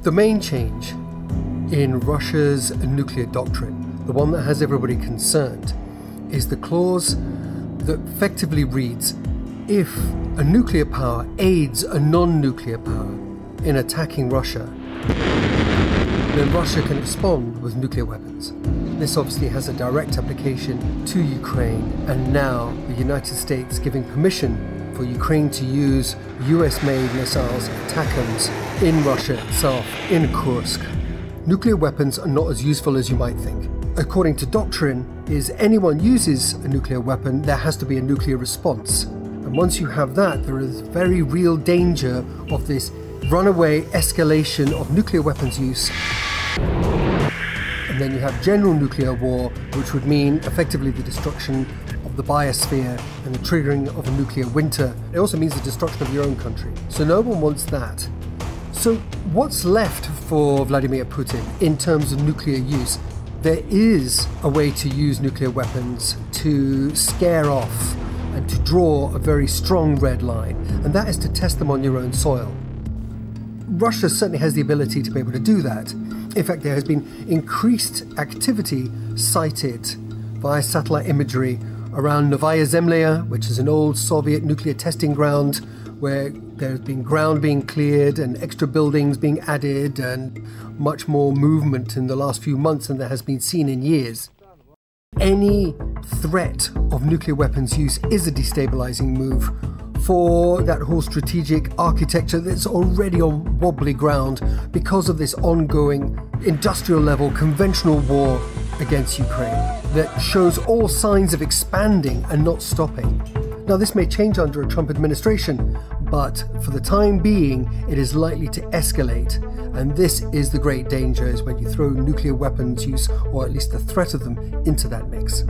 The main change in Russia's nuclear doctrine, the one that has everybody concerned, is the clause that effectively reads, if a nuclear power aids a non-nuclear power in attacking Russia, then Russia can respond with nuclear weapons. This obviously has a direct application to Ukraine, and now the United States giving permission for Ukraine to use US-made missiles, ATACMS, in Russia itself, in Kursk. Nuclear weapons are not as useful as you might think. According to doctrine, is anyone uses a nuclear weapon, there has to be a nuclear response. And once you have that, there is very real danger of this runaway escalation of nuclear weapons use. And then you have general nuclear war, which would mean effectively the destruction of the biosphere and the triggering of a nuclear winter. It also means the destruction of your own country. So no one wants that. So what's left for Vladimir Putin in terms of nuclear use? There is a way to use nuclear weapons to scare off and to draw a very strong red line, and that is to test them on your own soil. Russia certainly has the ability to be able to do that. In fact, there has been increased activity cited via satellite imagery around Novaya Zemlya, which is an old Soviet nuclear testing ground where there's been ground being cleared and extra buildings being added and much more movement in the last few months than there has been seen in years. Any threat of nuclear weapons use is a destabilizing move for that whole strategic architecture that's already on wobbly ground because of this ongoing industrial level conventional war against Ukraine that shows all signs of expanding and not stopping. Now, this may change under a Trump administration, but for the time being, it is likely to escalate. And this is the great danger, is when you throw nuclear weapons use, or at least the threat of them, into that mix.